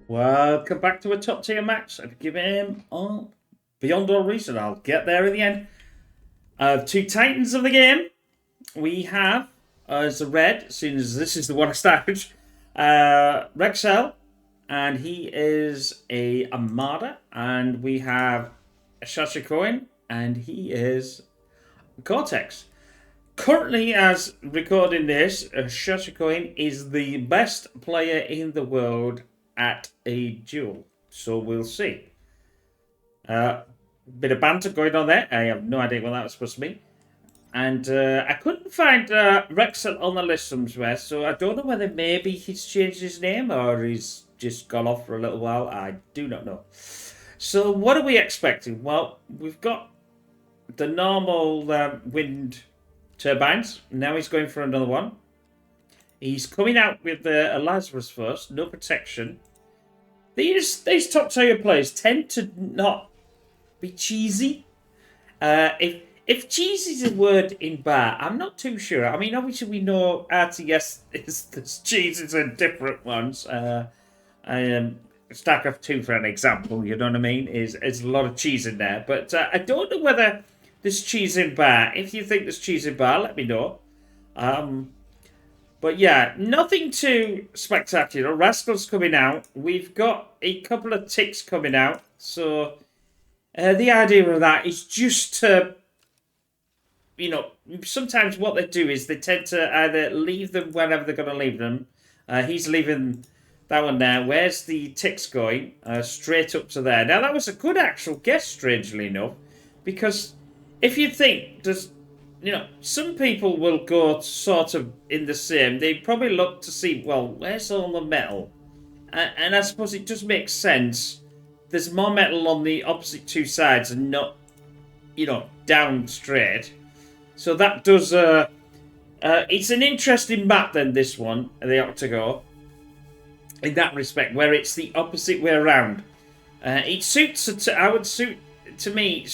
Welcome back to a top tier match. I've given him beyond all reason. I'll get there in the end. Two titans of the game. We have as a red, as soon as this is the one I started, Rexel, and he is a Armada, and we have a Shashacoin, and he is Cortex. Currently, as recording this, Shashacoin is the best player in the world at a duel. So we'll see. Bit of banter going on there. I have no idea what that was supposed to be. And I couldn't find Rexel on the list somewhere, so I don't know whether maybe he's changed his name or he's just gone off for a little while. I do not know. So what are we expecting? Well, we've got the normal wind turbines. Now he's going for another one. He's coming out with a Lazarus first, no protection. These top tier players tend to not be cheesy. If cheesy is a word in bar, I'm not too sure. I mean, obviously we know RTS is cheese is in different ones. StarCraft 2, for an example, you know what I mean, is a lot of cheese in there. But I don't know whether there's cheese in bar. If you think there's cheese in bar, let me know. But yeah, nothing too spectacular. Rascal's coming out. We've got a couple of ticks coming out. So the idea of that is just to, sometimes what they do is they tend to either leave them whenever they're going to leave them. He's leaving that one there. Where's the ticks going? Straight up to there. Now, that was a good actual guess, strangely enough, because if you think there's, some people will go sort of in the same. They probably look to see, well, where's all the metal? And I suppose it just makes sense. There's more metal on the opposite two sides and not, down straight. So that does, it's an interesting map then, this one, the Otago, in that respect, where it's the opposite way around. It suits, I would suit, to me,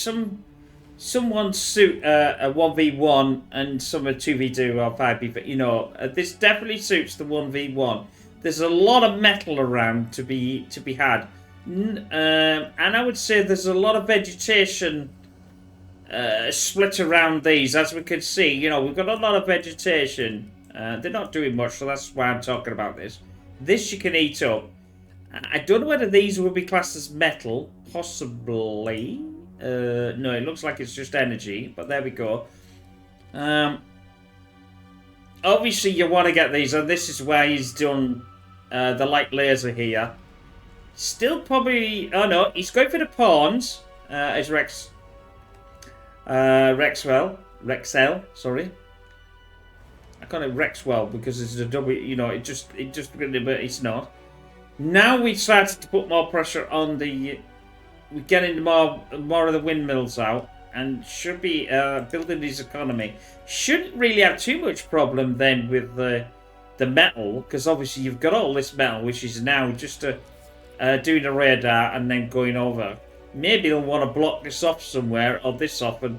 someone suit a 1v1 and some a 2v2 or 5v, this definitely suits the 1v1. There's a lot of metal around to be had. And I would say there's a lot of vegetation split around these, as we can see. We've got a lot of vegetation. They're not doing much, so that's why I'm talking about this. This you can eat up. I don't know whether these will be classed as metal. Possibly. No, it looks like it's just energy, but there we go. Obviously, you want to get these, and this is where he's done the light laser here. Still probably... Oh, no, he's going for the pawns, as Rexel, sorry. I call it Rexwell because it's a W, it just, but it's not. Now we've started to put more pressure on the... We're getting more of the windmills out and should be building his economy. Shouldn't really have too much problem then with the metal, because obviously you've got all this metal, which is now just doing a radar and then going over. Maybe they'll want to block this off somewhere or this off, and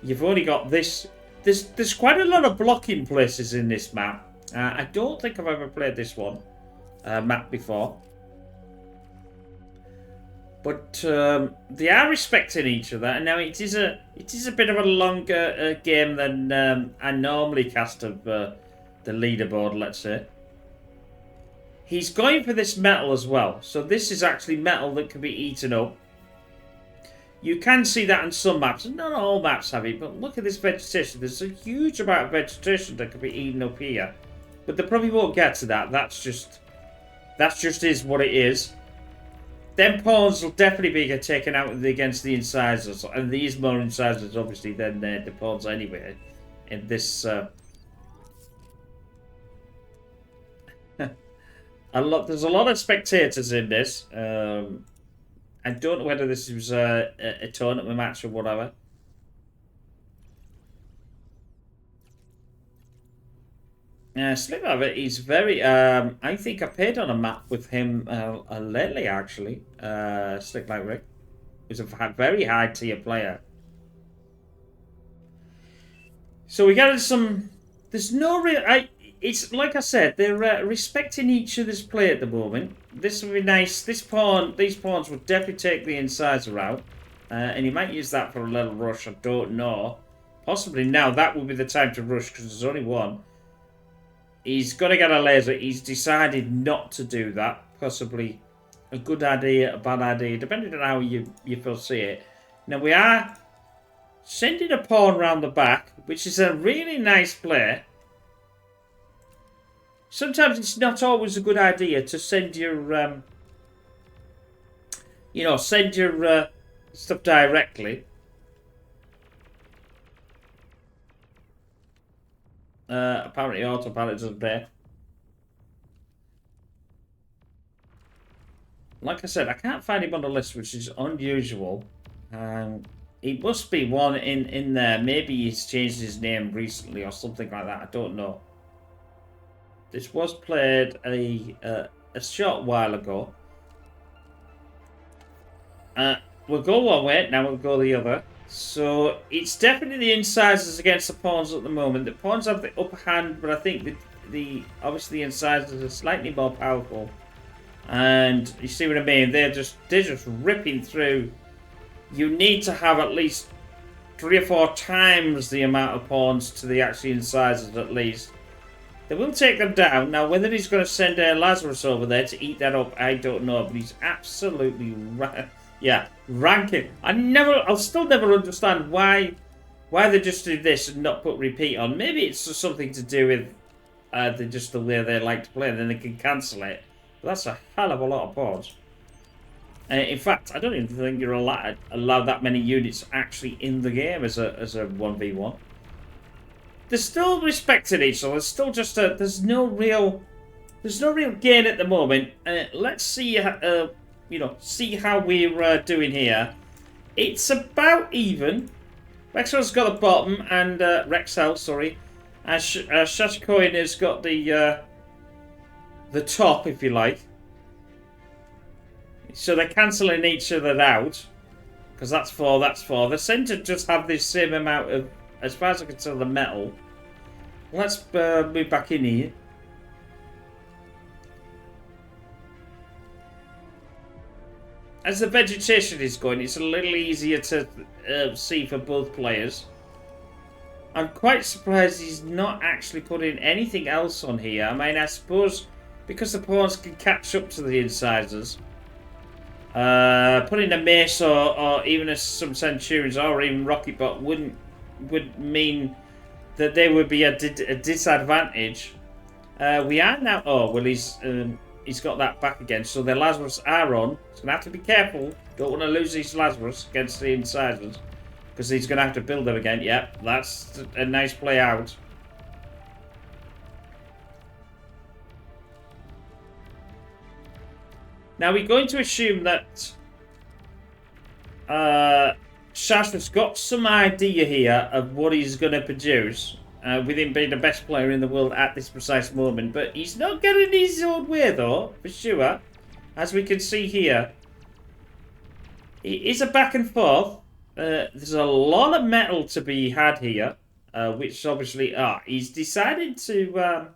you've only got this. There's quite a lot of blocking places in this map. I don't think I've ever played this map before. But they are respecting each other. And now it is a bit of a longer game than I normally cast of the leaderboard, let's say. He's going for this metal as well. So this is actually metal that can be eaten up. You can see that on some maps. Not all maps have it, but look at this vegetation. There's a huge amount of vegetation that can be eaten up here. But they probably won't get to that. That's just is what it is. Them pawns will definitely be taken out against the incisors, and these more incisors obviously than the pawns anyway. In this, there's a lot of spectators in this. I don't know whether this was a tournament match or whatever. Slip of it, he's very... I think I played on a map with him lately, actually. Slick like Rick. He's a very high tier player. So we got some... There's no real... it's like I said, they're respecting each other's play at the moment. This would be nice. These pawns would definitely take the incisor out, and he might use that for a little rush. I don't know. Possibly now that would be the time to rush because there's only one. He's going to get a laser. He's decided not to do that. Possibly a good idea, a bad idea, depending on how you foresee it. Now we are sending a pawn round the back, which is a really nice play. Sometimes it's not always a good idea to send your, send your stuff directly. Apparently autopilot doesn't pay. Like I said, I can't find him on the list, which is unusual. He must be one in there. Maybe he's changed his name recently or something like that. I don't know. This was played a short while ago. We'll go one way, now we'll go the other. So it's definitely the incisors against the pawns at the moment. The pawns have the upper hand, but I think obviously the incisors are slightly more powerful. And you see what I mean? They're just ripping through. You need to have at least 3 or 4 times the amount of pawns to the actual incisors at least. They will take them down. Now, whether he's going to send Lazarus over there to eat that up, I don't know. But he's absolutely ranking. I'll still never understand why they just do this and not put repeat on. Maybe it's just something to do with just the way they like to play, and then they can cancel it. But that's a hell of a lot of pawns. In fact, I don't even think you're allowed that many units actually in the game as a 1v1. They're still respecting each other. There's still just there's no real gain at the moment. Let's see see how we're doing here. It's about even. Rexel's got the bottom, and Rexel, sorry, and Shashikoin has got the top, if you like. So they're cancelling each other out because that's 4. They seem to just have this same amount of, as far as I can tell, the metal. Let's move back in here. As the vegetation is going, it's a little easier to see for both players. I'm quite surprised he's not actually putting anything else on here. I mean, I suppose because the pawns can catch up to the incisors, putting a mace or even some centurions or even rocket bot would mean that they would be a disadvantage. We are now. Oh well, he's got that back again. So the Lazarus are on. He's gonna have to be careful. Don't want to lose these Lazarus against the incisors because he's gonna have to build them again. Yep, that's a nice play out. Now we're going to assume that Shashra's got some idea here of what he's going to produce, with him being the best player in the world at this precise moment. But he's not getting his own way, though, for sure. As we can see here, it is a back and forth. There's a lot of metal to be had here, which obviously he's decided to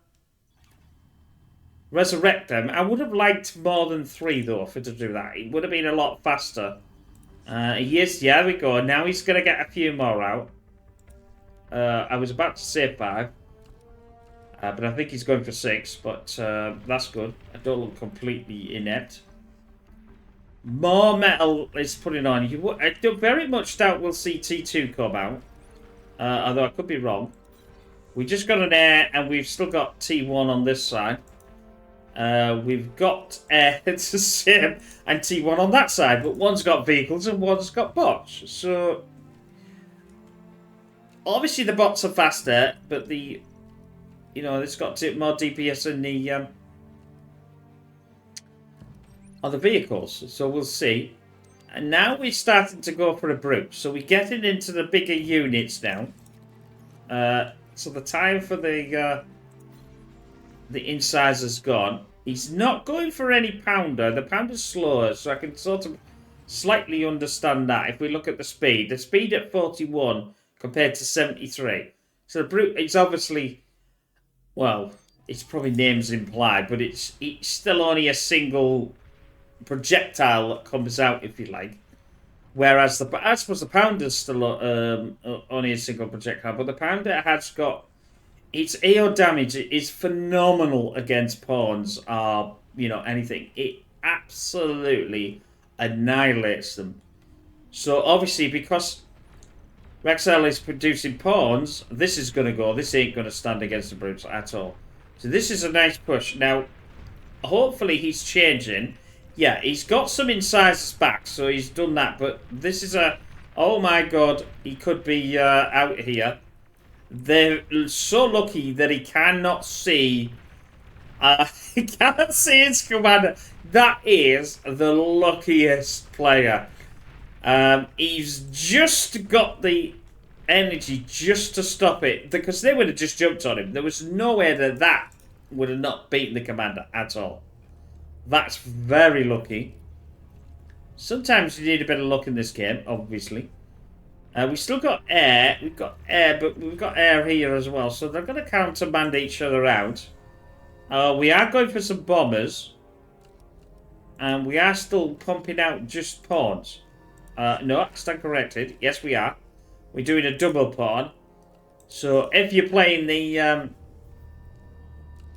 resurrect them. I would have liked more than 3, though, to do that. It would have been a lot faster. Yes, yeah, there we go. Now he's going to get a few more out. I was about to say 5. But I think he's going for 6. But that's good. I don't look completely inept. More metal is putting on. I very much doubt we'll see T2 come out. Although I could be wrong. We just got an air and we've still got T1 on this side. We've got air, it's the same, and T1 on that side, but one's got vehicles and one's got bots. So obviously the bots are faster, but it's got more DPS in the on the vehicles. So we'll see. And now we're starting to go for a brute. So we're getting into the bigger units now. So the time for the incisors gone. He's not going for any pounder. The pounder's slower, so I can sort of slightly understand that. If we look at the speed at 41 compared to 73. So the brute is obviously, well, it's probably names implied, but it's still only a single projectile that comes out, if you like. Whereas I suppose the Pounder's still only a single projectile, but the Pounder has got its AO damage is phenomenal against pawns or anything. It absolutely annihilates them. So obviously, because Rexel is producing pawns, this is going to go. This ain't going to stand against the brutes at all. So this is a nice push. Now, hopefully he's changing. Yeah, he's got some incisors back, so he's done that. But this is a... Oh my god, he could be out here. They're so lucky that he cannot see... he cannot see his commander. That is the luckiest player. He's just got the energy just to stop it, because they would have just jumped on him. There was no way that would have not beaten the commander at all. That's very lucky. Sometimes you need a bit of luck in this game, obviously. We still got air. We've got air, but we've got air here as well. So they're going to countermand each other out. We are going for some bombers. And we are still pumping out just pawns. No, stand corrected. Yes, we are. We're doing a double pawn. So if you're playing the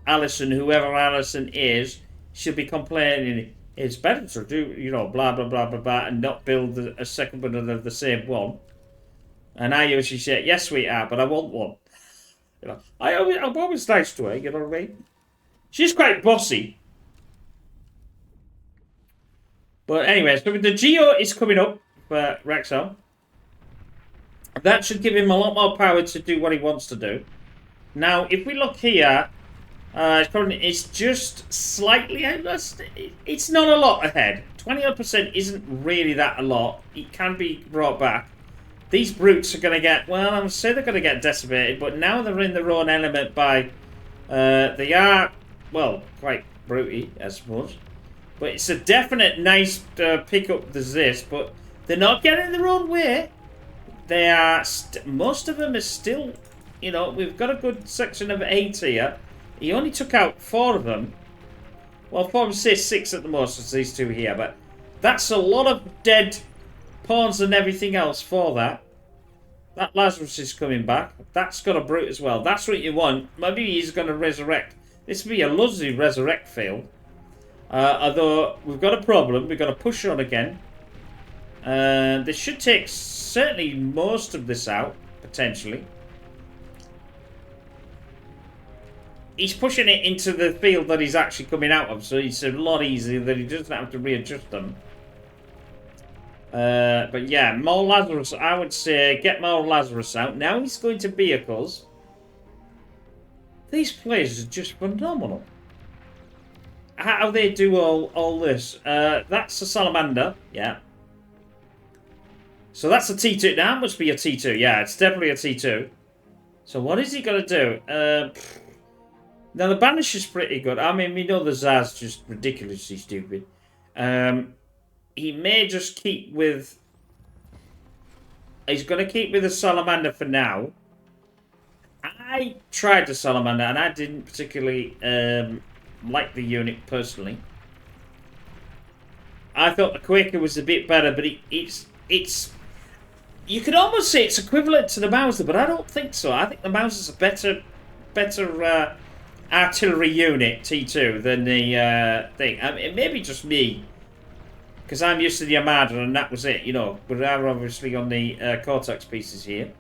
Allison, whoever Allison is, she'll be complaining it's better to do, blah, blah, blah, blah, blah, and not build a second one of the same one. And I usually say, yes, sweetheart, but I want one. I'm always nice to her, you know what I mean? She's quite bossy. But anyway, so the Geo is coming up for Rexel. That should give him a lot more power to do what he wants to do. Now, if we look here, it's just slightly out. It's not a lot ahead. 20% isn't really that a lot. It can be brought back. These brutes are going to get, well, I would say they're going to get decimated, but now they're in their own element by, they are, well, quite brutey, I suppose. But it's a definite nice pickup, there's this, but they're not getting their own way. They are, most of them are still, we've got a good section of 8 here. He only took out 4 of them. Well, 4 of 6 at the most, as these 2 here, but that's a lot of dead pawns and everything else for that. That Lazarus is coming back. That's got a brute as well. That's what you want. Maybe he's going to resurrect. This would be a lovely resurrect field. Although, we've got a problem. We've got to push on again. This should take certainly most of this out, potentially. He's pushing it into the field that he's actually coming out of, so it's a lot easier that he doesn't have to readjust them. But yeah, more Lazarus. I would say get more Lazarus out. Now he's going to vehicles. These players are just phenomenal. How they do all this. That's a salamander. Yeah. So that's a T2. Now it must be a T2. Yeah, it's definitely a T2. So what is he going to do? Now the banish is pretty good. I mean, we know the Tsar's just ridiculously stupid. He may just keep with... He's going to keep with the salamander for now. I tried the salamander and I didn't particularly like the unit personally. I thought the Quaker was a bit better, but it's you could almost say it's equivalent to the Mauser, but I don't think so. I think the Mauser's a better artillery unit, T2, than the thing. I mean, it may be just me, because I'm used to the Armada and that was it, But we're obviously on the Cortex pieces here.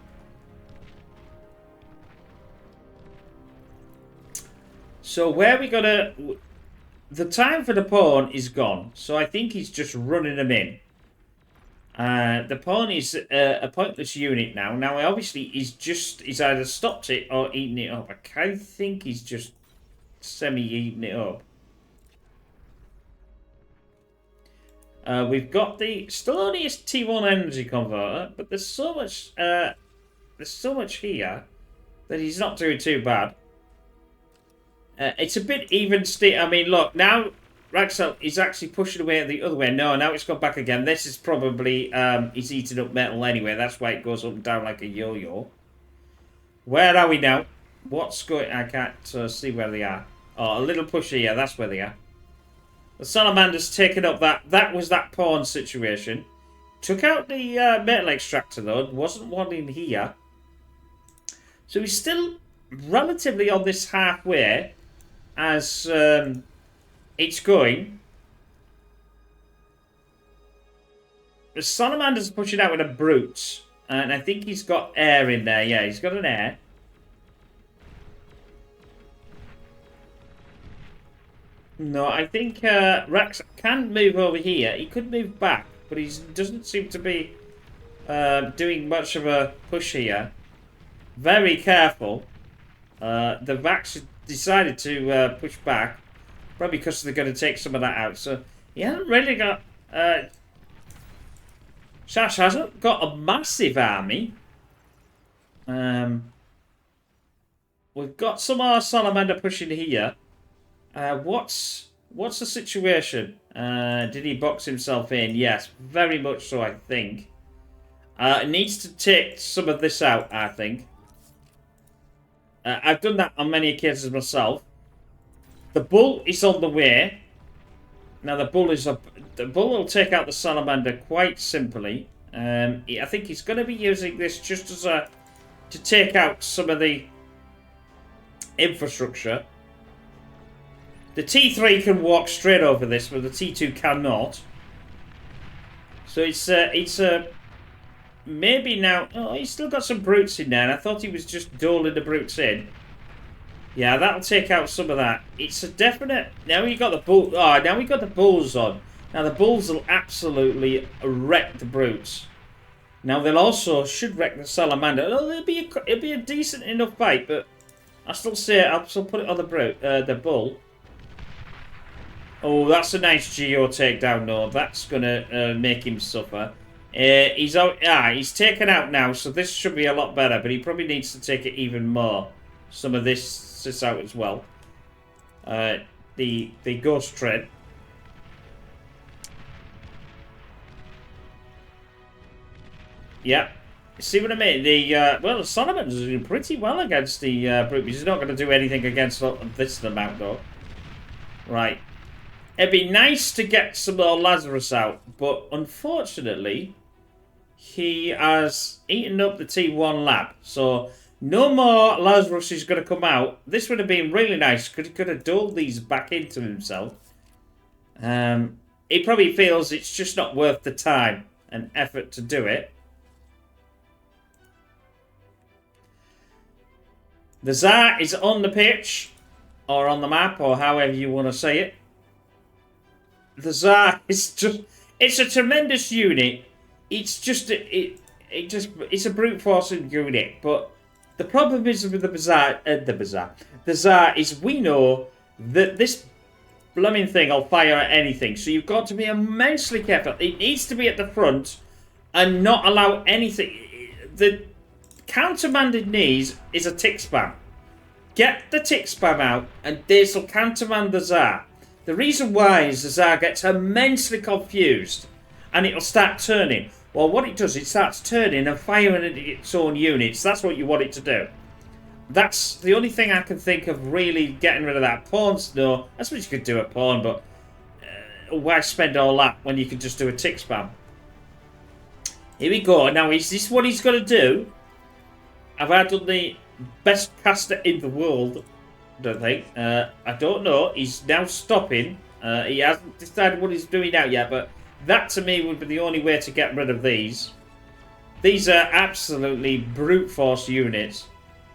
So where we gotta... The time for the pawn is gone, so I think he's just running them in. The pawn is a pointless unit now. Now, obviously, he's either stopped it or eaten it up. I think he's just semi-eaten it up. We've got still only a T1 energy converter, but there's so much here that he's not doing too bad. It's a bit even state. I mean, look, now Rexel is actually pushing away the other way. No, now it's gone back again. This is probably, he's eating up metal anyway. That's why it goes up and down like a yo-yo. Where are we now? What's going... I can't see where they are. Oh, a little push here. That's where they are. The Salamander's taken up that... That was that pawn situation. Took out the metal extractor, though. Wasn't one in here. So he's still relatively on this halfway as it's going. The Salamander's pushing out with a brute. And I think he's got air in there. Yeah, he's got an air. No, I think Rax can move over here. He could move back, but he doesn't seem to be doing much of a push here. Very careful. The Rax decided to push back, probably because they're going to take some of that out. So he hasn't really got... Shash hasn't got a massive army. We've got some more Salamander pushing here. What's the situation? Did he box himself in? Yes, very much so, I think. Needs to take some of this out, I think. I've done that on many occasions myself. The bull is on the way. Now the bull will take out the Salamander quite simply. I think he's going to be using this just as to take out some of the infrastructure. The T3 can walk straight over this, but the T2 cannot. So it's maybe now... Oh, he's still got some brutes in there, and I thought he was just doling the brutes in. Yeah, that'll take out some of that. It's a definite... Now we got the bull... Oh, now we got the bulls on. Now the bulls will absolutely wreck the brutes. Now they'll also should wreck the Salamander. Oh, it'll be a decent enough fight, but I still say I'll still put it on the bull. Oh, that's a nice geo takedown, though. That's gonna make him suffer. He's out. He's taken out now, so this should be a lot better. But he probably needs to take it even more. Some of this out as well. The ghost tread. Yeah, see what I mean? The Solomon's doing pretty well against the brute. He's not going to do anything against this amount, though. Right. It'd be nice to get some more Lazarus out, but unfortunately, he has eaten up the T1 lab. So no more Lazarus is going to come out. This would have been really nice because he could have doled these back into himself. He probably feels it's just not worth the time and effort to do it. The Tsar is on the pitch, or on the map, or however you want to say it. The Tsar is just—it's a tremendous unit. It's just it's a brute forcing unit. But the problem is with the Tsar is we know that this blooming thing will fire at anything. So you've got to be immensely careful. It needs to be at the front and not allow anything. The countermanded needs is a tick spam. Get the tick spam out, and this will countermand the Tsar. The reason why is the Tsar gets immensely confused, and it'll start turning. Well, what it does, it starts turning and firing at its own units. That's what you want it to do. That's the only thing I can think of really getting rid of that. Pawns, no. That's what you could do at pawn, but why spend all that when you could just do a tick spam? Here we go. Now, is this what he's going to do? Have I done the best caster in the world? I don't think. I don't know. He's now stopping. He hasn't decided what he's doing out yet, but that to me would be the only way to get rid of these. These are absolutely brute force units.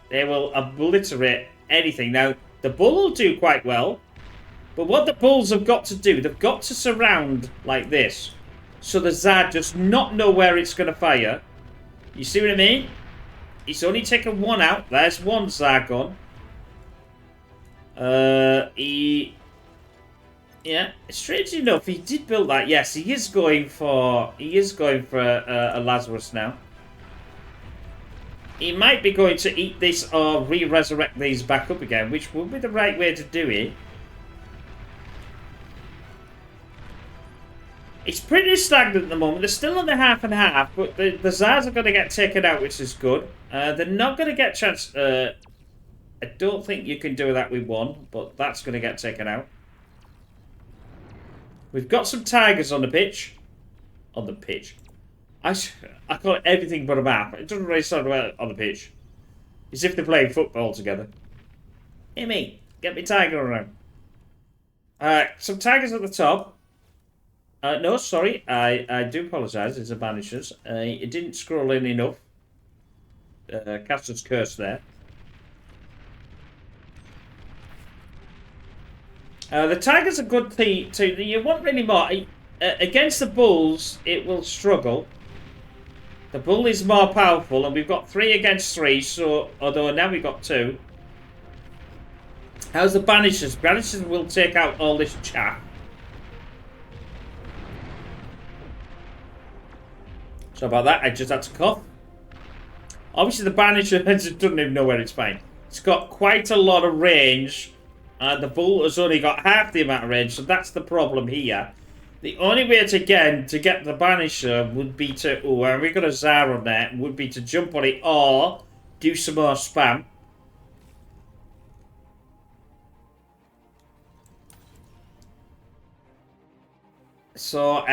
They will obliterate anything. Now, the bull will do quite well, but what the bulls have got to do, they've got to surround like this, so the Tsar does not know where it's going to fire. You see what I mean? He's only taken one out. There's one Tsar gone. Yeah, strangely enough, he did build that. Yes, he is going for a Lazarus now. He might be going to eat this or re-resurrect these back up again, which would be the right way to do it. It's pretty stagnant at the moment. They're still on the half and half, but the Tsars are going to get taken out, which is good. They're not going to get chance. I don't think you can do that with one, but that's going to get taken out. We've got some tigers on the pitch. On the pitch. I call it everything but a map. It doesn't really sound about on the pitch. As if they're playing football together. Hey me, get me tiger around. Some tigers at the top. No, sorry. I do apologise. It's a banishers. It didn't scroll in enough. Caster's curse there. The tigers are good team. You want really more. Against the bulls, it will struggle. The bull is more powerful, and we've got 3 against 3. So, although now we've got 2. How's the banishers? Banishers will take out all this chat. So about that, I just had to cough. Obviously, the banisher doesn't even know where it's fine. It's got quite a lot of range. The bull has only got half the amount of range, so that's the problem here. The only way to get the banisher would be to... Oh, and we got a Tsar on there. Would be to jump on it or do some more spam. So,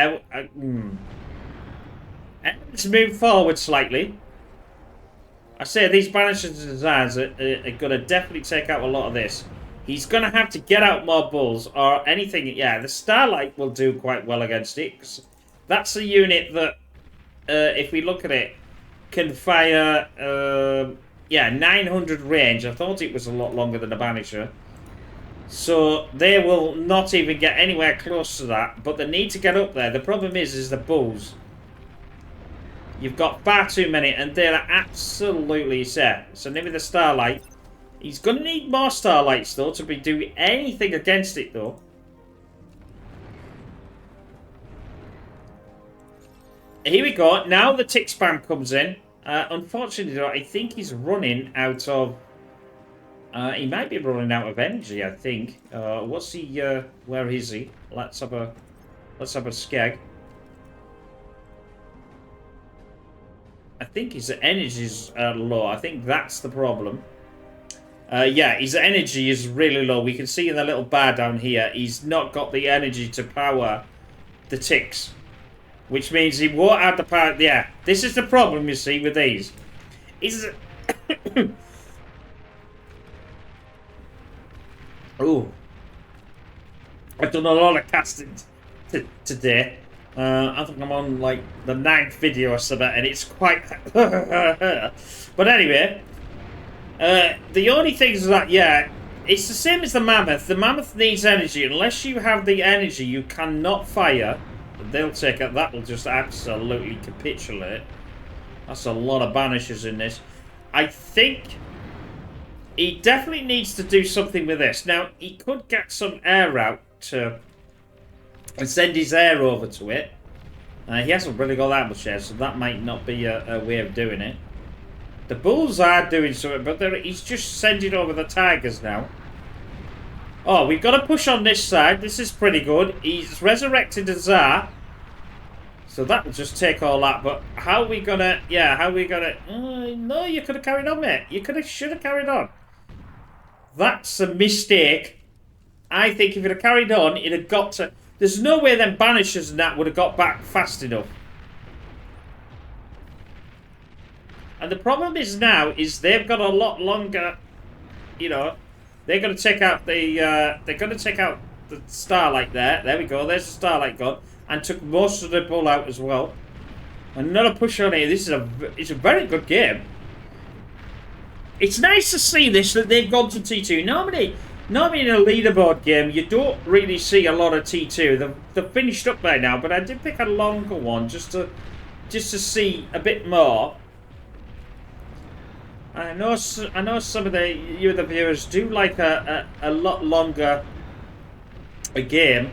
let's move forward slightly. I say these banishers and Tsars are going to definitely take out a lot of this. He's going to have to get out more bulls or anything. Yeah, the Starlight will do quite well against it. 'Cause that's a unit that, if we look at it, can fire, 900 range. I thought it was a lot longer than a Banisher. So they will not even get anywhere close to that. But they need to get up there. The problem is the bulls. You've got far too many, and they're absolutely set. So maybe the Starlight. He's going to need more Starlights, though, to be doing anything against it, though. Here we go. Now the tick spam comes in. Unfortunately, though, I think he's running out of... he might be running out of energy, I think. What's he... where is he? Let's have a skeg. I think his energy's low. I think that's the problem. Yeah, his energy is really low. We can see in the little bar down here, he's not got the energy to power the ticks. Which means he won't have the power. Yeah, this is the problem, you see, with these. Oh. I've done a lot of casting today. I think I'm on, like, the 9th video or something, and it's quite... But anyway... the only thing is that, yeah, it's the same as the mammoth. The mammoth needs energy. Unless you have the energy, you cannot fire. They'll take it. That will just absolutely capitulate. That's a lot of banishers in this. I think he definitely needs to do something with this. Now, he could get some air out to... and send his air over to it. He hasn't really got that much air, so that might not be a way of doing it. The bulls are doing something, but he's just sending over the tigers now. Oh, we've got to push on this side. This is pretty good. He's resurrected a Tsar. So that will just take all that. But how are we going to... Yeah, how are we going to... no, you could have carried on, mate. You should have carried on. That's a mistake. I think if it had carried on, it had got to... There's no way them banishers and that would have got back fast enough. And the problem is now is they've got a lot longer, you know, they're going to take out the Starlight there. There we go. There's the Starlight gone, and took most of the bull out as well. Another push on here. This is it's a very good game. It's nice to see this that they've gone to T2. Normally in a leaderboard game, you don't really see a lot of T2. They've finished up there now, but I did pick a longer one just to see a bit more. I know some of the other viewers do like a lot longer a game.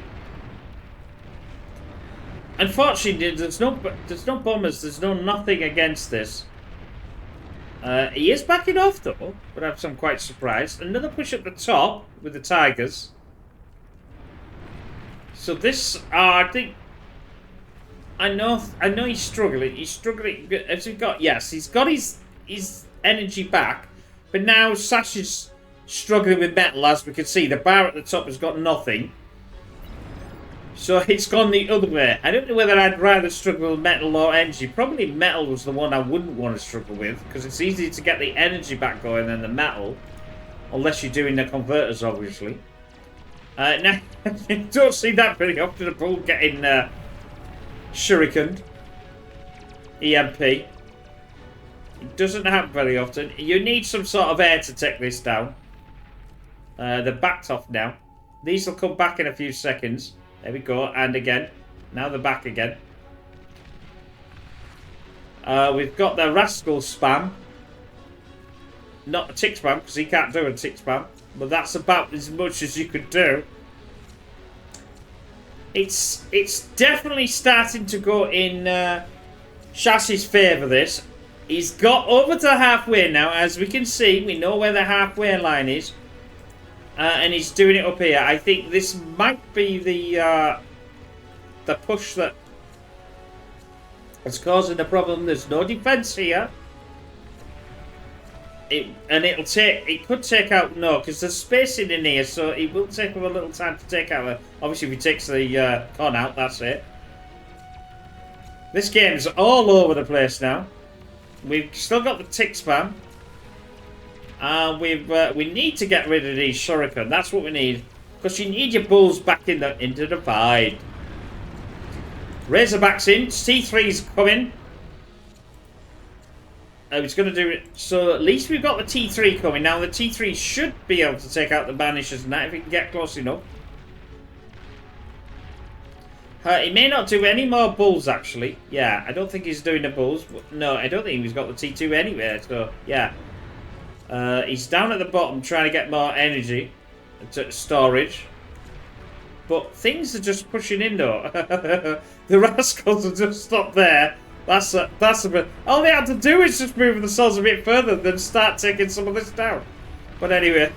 Unfortunately, there's no bombers, there's no nothing against this. He is backing off though, but I'm quite surprised. Another push at the top with the tigers. So this, I think. I know he's struggling. He's struggling. Has he got? Yes, he's got his energy back, but now Sash's struggling with metal, as we can see. The bar at the top has got nothing. So it's gone the other way. I don't know whether I'd rather struggle with metal or energy. Probably metal was the one I wouldn't want to struggle with, because it's easier to get the energy back going than the metal. Unless you're doing the converters, obviously. Now, you don't see that very often, a bull getting shurikened. EMP. It doesn't happen very often. You need some sort of air to take this down. They're backed off now. These will come back in a few seconds. There we go, and again. Now they're back again. We've got the rascal spam. Not a tick spam, because he can't do a tick spam. But that's about as much as you could do. It's definitely starting to go in Chassis's favour, this. He's got over to halfway now, as we can see. We know where the halfway line is. And he's doing it up here. I think this might be the push that is causing the problem. There's no defense here. It could take out, no, because there's spacing in here, so it will take him a little time to take out. Obviously, if he takes the con out, that's it. This game's all over the place now. We've still got the tick spam. We need to get rid of these shuriken. That's what we need, because you need your bulls back into the fight. Razorback's in. T3's coming. He's going to do it. So at least we've got the T3 coming. Now the T3 should be able to take out the banishers and that if he can get close enough. He may not do any more bulls, actually. Yeah, I don't think he's doing the bulls. No, I don't think he's got the T2 anywhere. So, yeah. He's down at the bottom trying to get more energy to storage. But things are just pushing in, though. The rascals have just stopped there. That's a bit. All they had to do is just move themselves a bit further than start taking some of this down. But anyway.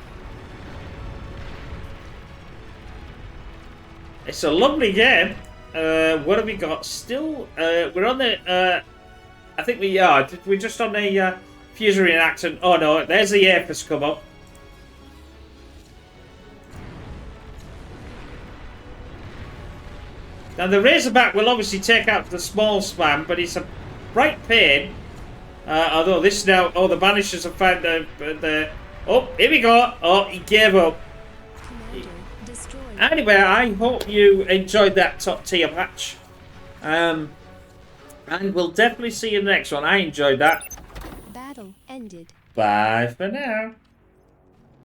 It's a lovely game. What have we got? Still, we're on the... I think we are. We're just on the... Fusion reactant. Oh no, there's the Aphis come up. Now the Razorback will obviously take out the small spam, but it's a bright pain. Although this now, oh, the Banishers have found the oh, here we go. Oh, he gave up. Anyway, I hope you enjoyed that top tier match. And we'll definitely see you in the next one. I enjoyed that. Battle ended. Bye for now.